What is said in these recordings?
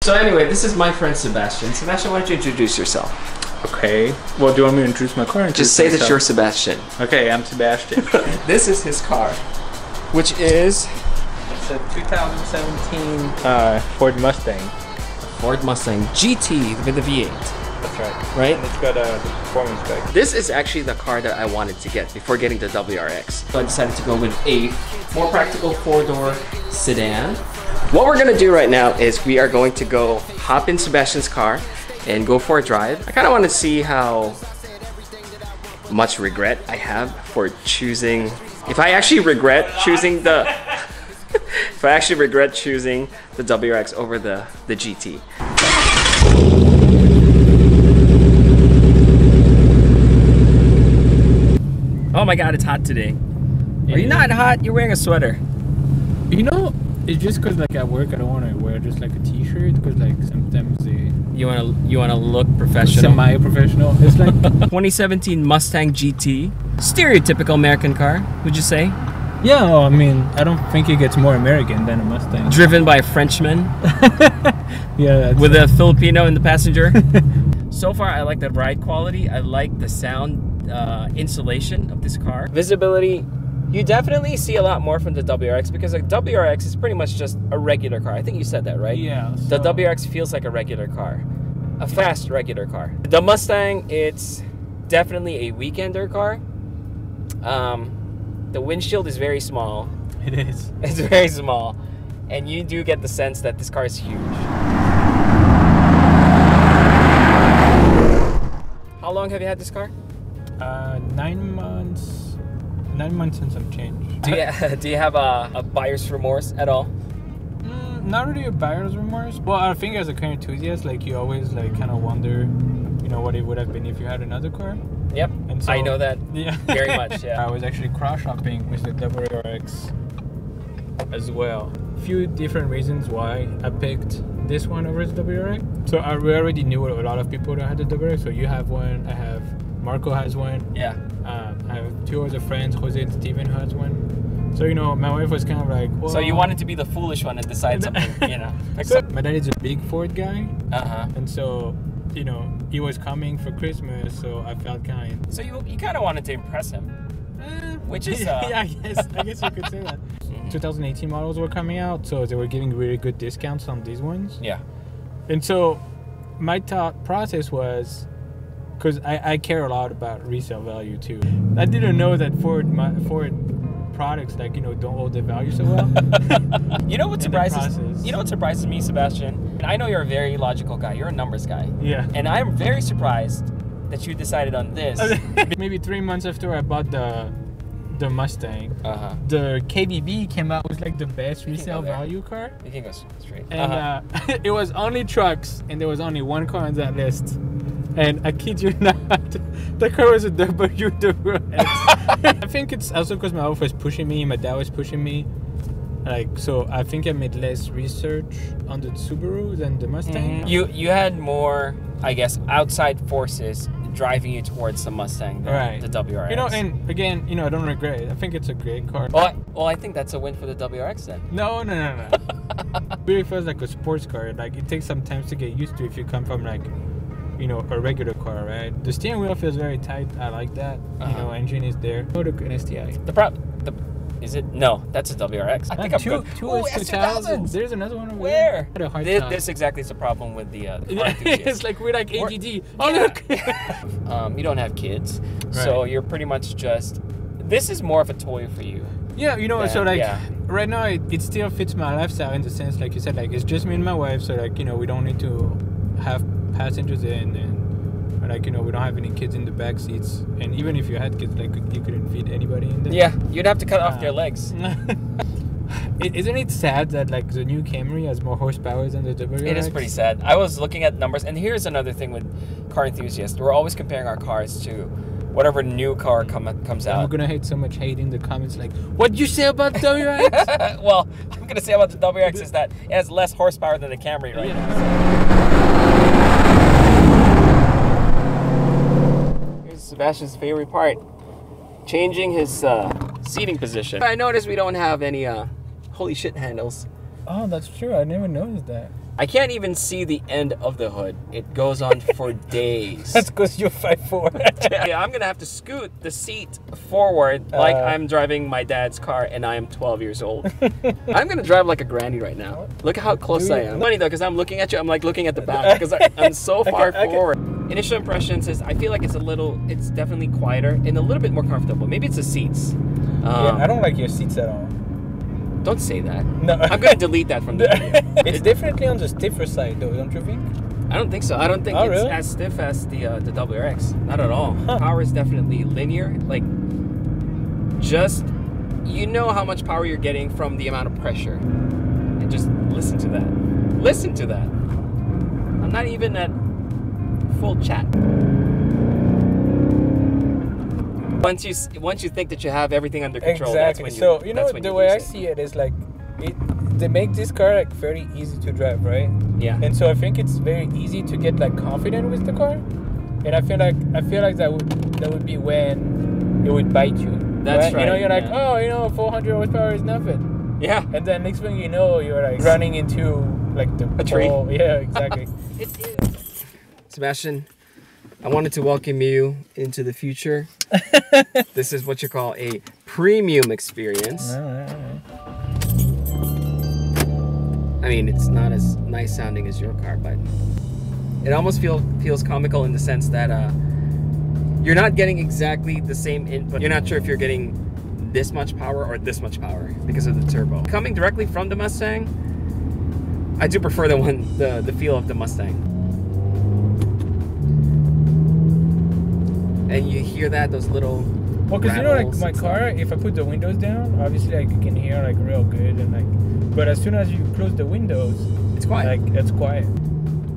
So anyway, this is my friend Sebastian. Sebastian, why don't you introduce yourself? Okay. Well, do you want me to introduce my car? Just say that you're Sebastian. Okay, I'm Sebastian. This is his car, which is It's a 2017 Ford Mustang. Ford Mustang GT with a V8. That's right. Right? And it's got the performance spec. This is actually the car that I wanted to get before getting the WRX. So I decided to go with a more practical four-door sedan. What we're gonna do right now is we are going to go hop in Sebastian's car and go for a drive. I kind of want to see how much regret I have for choosing, if I actually regret choosing the WRX over the GT. Oh my god, it's hot today. Are you not hot? You're wearing a sweater. You know, it's just because like at work I don't want to wear just like a t-shirt because like sometimes they... You wanna look professional. Semi-professional. It's like 2017 Mustang GT. Stereotypical American car, would you say? yeah. Well, I mean, I don't think it gets more American than a Mustang. Driven by a Frenchman Yeah. That's with a Filipino in the passenger. So far, I like the ride quality. I like the sound insulation of this car. Visibility, you definitely see a lot more from the WRX because a WRX is pretty much just a regular car. I think you said that, right? Yeah. The WRX feels like a regular car. A fast regular car. The Mustang, it's definitely a weekender car. The windshield is very small. It is. It's very small. And you do get the sense that this car is huge. How long have you had this car? 9 months. 9 months and some change. Do you have a buyer's remorse at all? Not really a buyer's remorse. Well, I think as a car enthusiast, like you always like kind of wonder, you know, what it would have been if you had another car. Yep. And so, I know that yeah. very much. Yeah. I was actually cross shopping with the WRX as well. A few different reasons why I picked this one over the WRX. So we already knew a lot of people that had the WRX. So you have one. I have. Marco has one. Yeah. I have 2 other friends, Jose and Steven has one. So, you know, my wife was kind of like, well, So you wanted to be the foolish one and decide something, you know. So my dad is a big Ford guy. Uh-huh. And so, you know, he was coming for Christmas, so I felt kind. So you kind of wanted to impress him, which is yeah, I guess you could say that. 2018 models were coming out, so they were giving really good discounts on these ones. Yeah. And so my thought process was, because I care a lot about resale value too. I didn't know that Ford products, like, you know, don't hold their value so well. You know what surprises me, Sebastian? I know you're a very logical guy. You're a numbers guy. Yeah. And I'm very surprised that you decided on this. Maybe 3 months after I bought the Mustang, the KBB came out with like the best resale value car. You can go straight. And it was only trucks, and there was only one car on that list. And I kid you not, the car was a WRX. I think it's also because my wife was pushing me, my dad was pushing me. Like, so I think I made less research on the Subaru than the Mustang. You had more, I guess, outside forces driving you towards the Mustang than the WRX. You know, and again, you know, I don't regret it. I think it's a great car. Well, I think that's a win for the WRX then. No. It really feels like a sports car. Like, it takes some time to get used to if you come from like, you know, a regular car, right? The steering wheel feels very tight. I like that. You know, engine is there. Go to an STI. Is it? No, that's a WRX. I think I'm good. Two S2000s. There's another one over Where? There. This exactly is the problem with the car enthusiast. It's like we're like ADD. Oh, yeah. look. You don't have kids, so you're pretty much just... This is more of a toy for you. Yeah, you know, so like right now it still fits my lifestyle in the sense, like you said, like it's just me and my wife, so like, you know, we don't need to have passengers in, and like, you know, we don't have any kids in the back seats, and even if you had kids, like you couldn't fit anybody in there. Yeah, you'd have to cut off their legs. Isn't it sad that like the new Camry has more horsepower than the WRX? It is pretty sad. I was looking at numbers, and here's another thing with car enthusiasts. We're always comparing our cars to whatever new car comes out. I'm gonna hate so much hate in the comments, like, what'd you say about the WRX? Well, I'm gonna say about the WRX is that it has less horsepower than the Camry right now. Here's Sebastian's favorite part. Changing his seating position. I noticed we don't have any holy shit handles. Oh, that's true. I never noticed that. I can't even see the end of the hood. It goes on for days. That's because you're 5'4". Yeah, I'm gonna have to scoot the seat forward like I'm driving my dad's car and I am 12 years old. I'm gonna drive like a granny right now. Look at how close I am. Funny though, because I'm looking at you, I'm like looking at the back because I'm so far forward. Initial impressions is I feel like it's definitely quieter and a little bit more comfortable. Maybe it's the seats. Yeah, I don't like your seats at all. Don't say that. No. I'm gonna delete that from the video. It's definitely on the stiffer side though, don't you think? I don't think so. I don't think it's really? as stiff as the WRX. Not at all. Power is definitely linear. Like, just, you know how much power you're getting from the amount of pressure. And just listen to that. Listen to that. I'm not even at full chat. Once you think that you have everything under control, exactly. That's when you know, the way I see it is like, they make this car like very easy to drive, right? Yeah. And so I think it's very easy to get like confident with the car, and I feel like that would be when it would bite you. That's right. You know, you're like, oh, you know, 400 horsepower is nothing. Yeah. And then next thing you know, you're like running into like a tree. Yeah, exactly. It is. Sebastian, I wanted to welcome you into the future. This is what you call a premium experience. I mean, it's not as nice sounding as your car, but it almost feels comical in the sense that you're not getting exactly the same input. You're not sure if you're getting this much power or this much power because of the turbo. Coming directly from the Mustang, I do prefer the feel of the Mustang. And you hear that, those little well, because you know, like my car, if I put the windows down, obviously like you can hear like real good, and like, but as soon as you close the windows, it's quiet. Like it's quiet.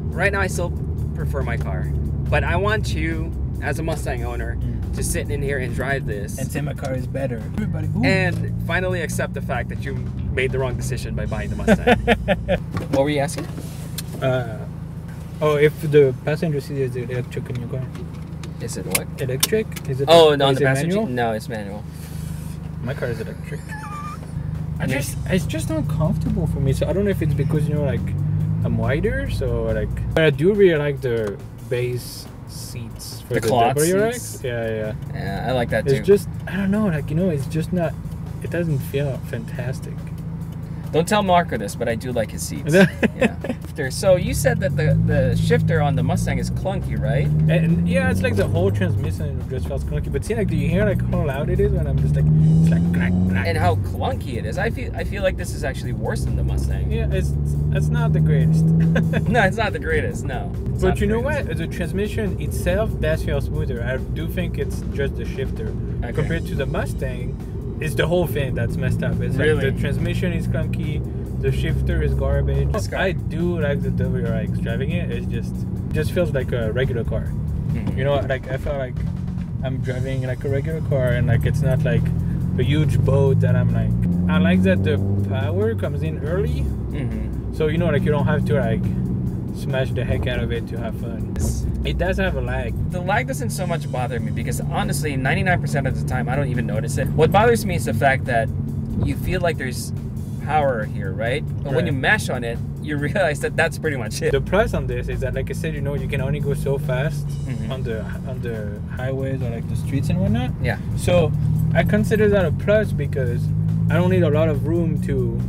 Right now, I still prefer my car, but I want you, as a Mustang owner, to sit in here and drive this and say my car is better. Everybody, and finally accept the fact that you made the wrong decision by buying the Mustang. What were you asking? Oh, if the passenger seat is electric in your car. Is it what? Electric? Is it? Oh, no, on the passenger. Manual? No, it's manual. My car is electric. It's just not comfortable for me. So I don't know if it's because, you know, like I'm wider, so like. But I do really like the base seats for the WRX. Seats. Yeah. Yeah, I like that too. It's just, I don't know, like, you know, it's just not. It doesn't feel fantastic. Don't tell Marco this, but I do like his seats. Yeah. So you said that the shifter on the Mustang is clunky, right? And yeah, it's like the whole transmission just feels clunky. But see, like, do you hear like how loud it is when I'm just like, it's like clack, clack. And how clunky it is. I feel like this is actually worse than the Mustang. Yeah, it's not the greatest. No, it's not the greatest. No. But you know what? The transmission itself does feel smoother. I do think it's just the shifter compared to the Mustang. It's the whole thing that's messed up. It's really? Like the transmission is clunky, the shifter is garbage. I do like the WRX. Driving it just feels like a regular car. Mm-hmm. You know, like I feel like I'm driving like a regular car, and like it's not like a huge boat that I'm like. I like that the power comes in early, so you know, like you don't have to like smash the heck out of it to have fun. It does have a lag. The lag doesn't so much bother me because honestly, 99% of the time, I don't even notice it. What bothers me is the fact that you feel like there's power here, right? But when you mash on it, you realize that that's pretty much it. The plus on this is that, like I said, you know, you can only go so fast on the highways or like the streets and whatnot. Yeah. So I consider that a plus because I don't need a lot of room to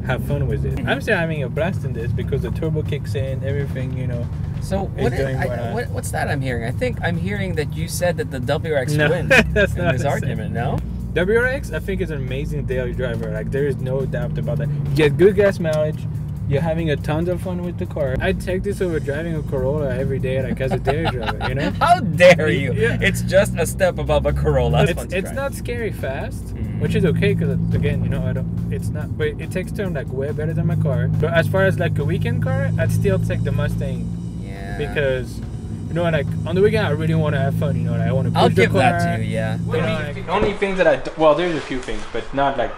have fun with it. I'm still having a blast in this because the turbo kicks in, everything, you know. So what's that I'm hearing? I think I'm hearing that you said that the WRX wins that's in not this argument, no? WRX, I think, is an amazing daily driver. Like, there is no doubt about that. You get good gas mileage. You're having a ton of fun with the car. I take this over driving a Corolla every day, like as a daily driver, you know? How dare you? Yeah. It's just a step above a Corolla. It's not scary fast, which is okay because, again, you know, it's not, but it takes turn like way better than my car. But as far as like a weekend car, I'd still take the Mustang. Yeah. Because, you know, like on the weekend, I really want to have fun, you know, like, I want to push the car. I'll give that to you, yeah. You know, like, the only things that well, there's a few things, but not like,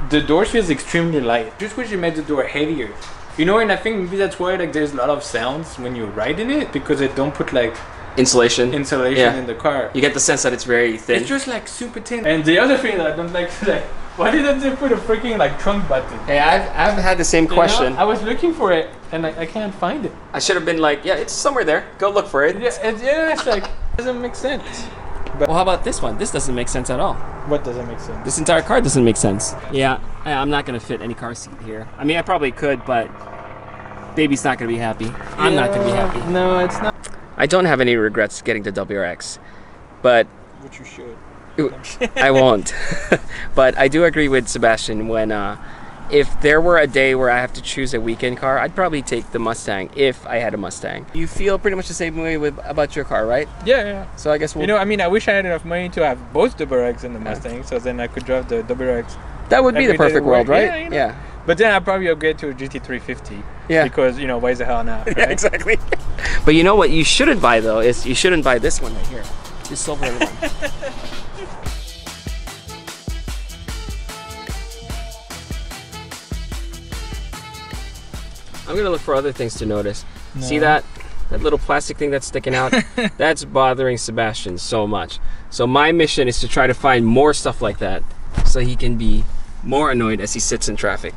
the door feels extremely light. Just wish you made the door heavier. You know, and I think maybe that's why like there's a lot of sounds when you ride in it, because they don't put like insulation in the car. You get the sense that it's very thin. It's just like super thin. And the other thing that I don't like is like Why didn't they put a freaking like trunk button? Hey, I've had the same question. You know, I was looking for it and I can't find it. I should have been like, yeah, it's somewhere there. Go look for it. Yeah, it's like, doesn't make sense. But well, how about this one? This doesn't make sense at all. What doesn't make sense? This entire car doesn't make sense. Yeah, I'm not gonna fit any car seat here. I mean, I probably could, but baby's not gonna be happy. I'm not gonna be happy. No, it's not. I don't have any regrets getting the WRX, but Which you should. I won't. But I do agree with Sebastian when if there were a day where I have to choose a weekend car, I'd probably take the Mustang if I had a Mustang. You feel pretty much the same way about your car, right? Yeah. So I guess we'll... You know, I mean, I wish I had enough money to have both WRX and the Mustang, so then I could drive the WRX. That would be the perfect world, right? Yeah, you know? Yeah. But then I'd probably upgrade to a GT350. Yeah. Because, you know, why the hell not? Right? Yeah, exactly. But you know what you shouldn't buy, though, is you shouldn't buy this one right here. This silver one. I'm gonna look for other things to notice. No. See that little plastic thing that's sticking out? That's bothering Sebastian so much. So my mission is to try to find more stuff like that so he can be more annoyed as he sits in traffic.